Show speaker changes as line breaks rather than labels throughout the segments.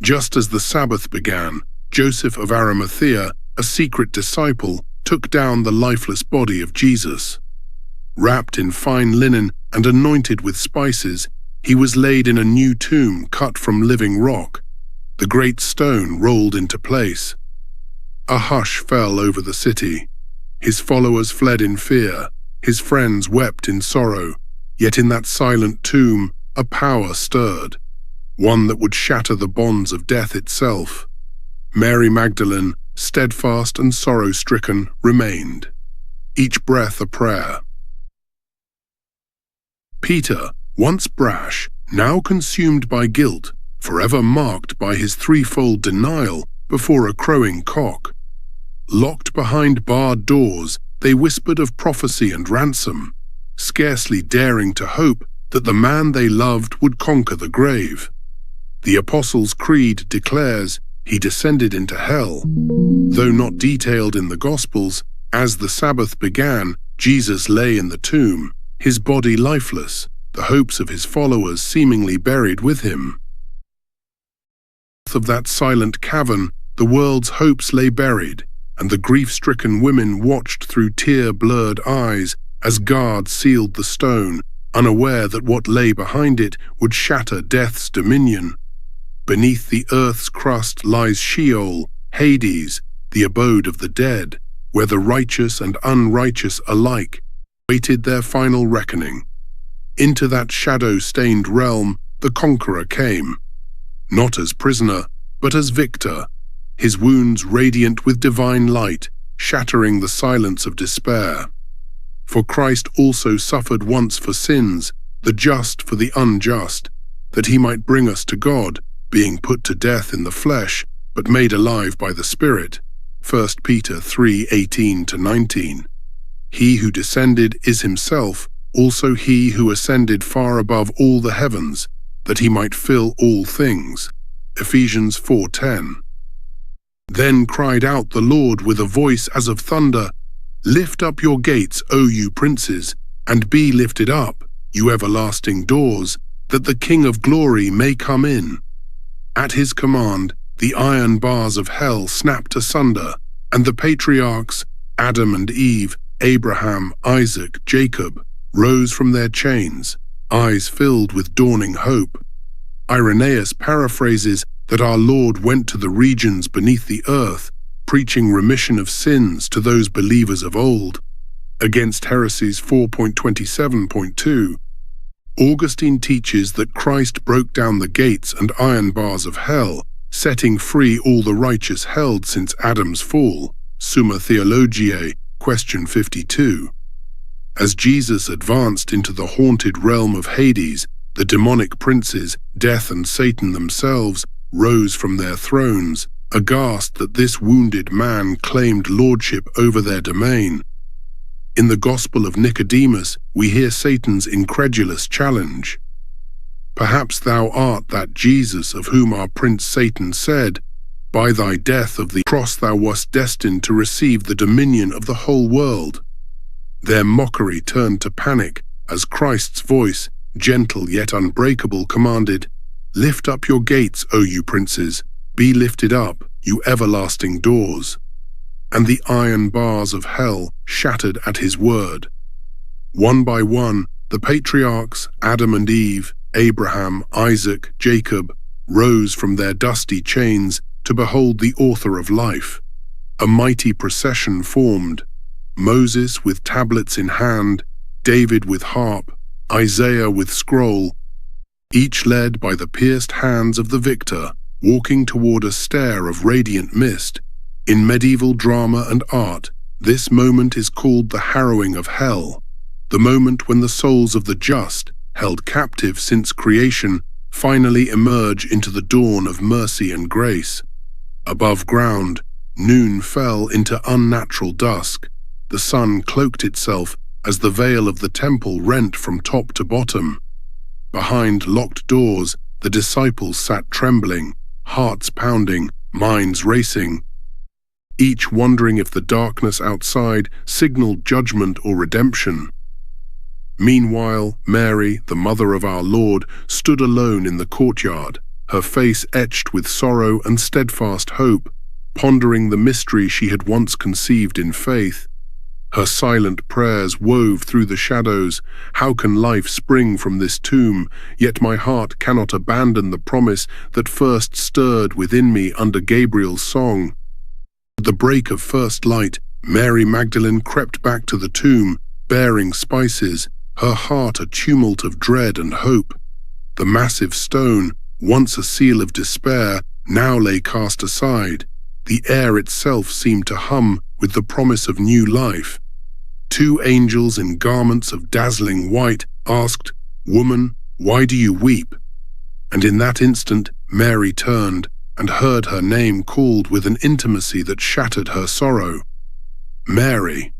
Just as the Sabbath began, Joseph of Arimathea, a secret disciple, took down the lifeless body of Jesus. Wrapped in fine linen and anointed with spices, he was laid in a new tomb cut from living rock. The great stone rolled into place. A hush fell over the city. His followers fled in fear. His friends wept in sorrow. Yet in that silent tomb, a power stirred, one that would shatter the bonds of death itself. Mary Magdalene, steadfast and sorrow-stricken, remained, each breath a prayer. Peter, once brash, now consumed by guilt, forever marked by his threefold denial before a crowing cock. Locked behind barred doors, they whispered of prophecy and ransom, scarcely daring to hope that the man they loved would conquer the grave. The Apostles' Creed declares he descended into hell. Though not detailed in the Gospels, as the Sabbath began, Jesus lay in the tomb, his body lifeless, the hopes of his followers seemingly buried with him. Of that silent cavern, the world's hopes lay buried, and the grief-stricken women watched through tear-blurred eyes as guards sealed the stone, unaware that what lay behind it would shatter death's dominion. Beneath the earth's crust lies Sheol, Hades, the abode of the dead, where the righteous and unrighteous alike waited their final reckoning. Into that shadow-stained realm the conqueror came, not as prisoner, but as victor, his wounds radiant with divine light, shattering the silence of despair. For Christ also suffered once for sins, the just for the unjust, that he might bring us to God, being put to death in the flesh, but made alive by the Spirit. 1 Peter 3:18-19. He who descended is himself, also he who ascended far above all the heavens, that he might fill all things. Ephesians 4:10. Then cried out the Lord with a voice as of thunder, Lift up your gates, O you princes, and be lifted up, you everlasting doors, that the King of glory may come in. At his command, the iron bars of hell snapped asunder, and the patriarchs, Adam and Eve, Abraham, Isaac, Jacob, rose from their chains, eyes filled with dawning hope. Irenaeus paraphrases that our Lord went to the regions beneath the earth, preaching remission of sins to those believers of old. Against heresies 4.27.2, Augustine teaches that Christ broke down the gates and iron bars of hell, setting free all the righteous held since Adam's fall. Summa Theologiae, question 52. As Jesus advanced into the haunted realm of Hades, the demonic princes, Death and Satan themselves, rose from their thrones, aghast that this wounded man claimed lordship over their domain. In the Gospel of Nicodemus, we hear Satan's incredulous challenge. Perhaps thou art that Jesus of whom our prince Satan said, By thy death of the cross thou wast destined to receive the dominion of the whole world. Their mockery turned to panic as Christ's voice, gentle yet unbreakable, commanded, Lift up your gates, O you princes, be lifted up, you everlasting doors. And the iron bars of hell shattered at his word. One by one, the patriarchs, Adam and Eve, Abraham, Isaac, Jacob, rose from their dusty chains to behold the author of life. A mighty procession formed, Moses with tablets in hand, David with harp, Isaiah with scroll, each led by the pierced hands of the victor, walking toward a stair of radiant mist. In medieval drama and art, this moment is called the Harrowing of Hell, the moment when the souls of the just, held captive since creation, finally emerge into the dawn of mercy and grace. Above ground, noon fell into unnatural dusk. The sun cloaked itself as the veil of the temple rent from top to bottom. Behind locked doors, the disciples sat trembling, hearts pounding, minds racing, each wondering if the darkness outside signaled judgment or redemption. Meanwhile, Mary, the mother of our Lord, stood alone in the courtyard, her face etched with sorrow and steadfast hope, pondering the mystery she had once conceived in faith. Her silent prayers wove through the shadows. How can life spring from this tomb? Yet my heart cannot abandon the promise that first stirred within me under Gabriel's song. At the break of first light, Mary Magdalene crept back to the tomb, bearing spices, her heart a tumult of dread and hope. The massive stone, once a seal of despair, now lay cast aside. The air itself seemed to hum with the promise of new life. Two angels in garments of dazzling white asked, "Woman, why do you weep?" And in that instant, Mary turned and heard her name called with an intimacy that shattered her sorrow. Mary.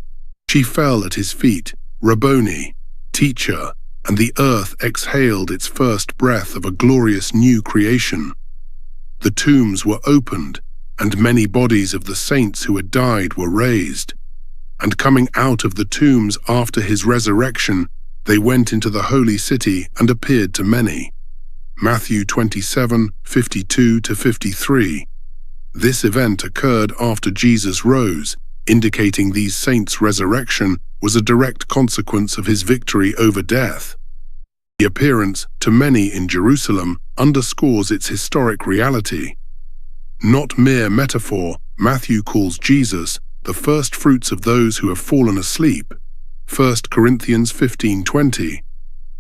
She fell at his feet, Rabboni, teacher, and the earth exhaled its first breath of a glorious new creation. The tombs were opened, and many bodies of the saints who had died were raised. And coming out of the tombs after his resurrection, they went into the holy city and appeared to many. Matthew 27:52-53. This event occurred after Jesus rose, indicating these saints' resurrection was a direct consequence of his victory over death. The appearance to many in Jerusalem underscores its historic reality. Not mere metaphor, Matthew calls Jesus the first fruits of those who have fallen asleep, 1 Corinthians 15:20,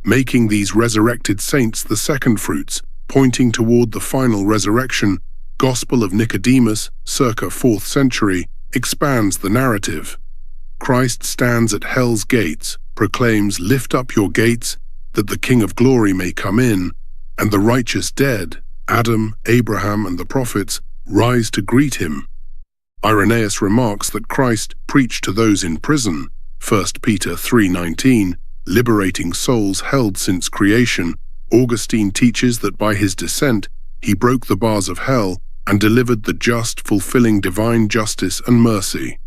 making these resurrected saints the second fruits, pointing toward the final resurrection. Gospel of Nicodemus, circa 4th century, expands the narrative. Christ stands at hell's gates, proclaims, "Lift up your gates, that the King of glory may come in," and the righteous dead, Adam, Abraham, and the prophets, rise to greet him. Irenaeus remarks that Christ preached to those in prison, 1 Peter 3:19, liberating souls held since creation. Augustine teaches that by his descent, he broke the bars of hell and delivered the just, fulfilling divine justice and mercy.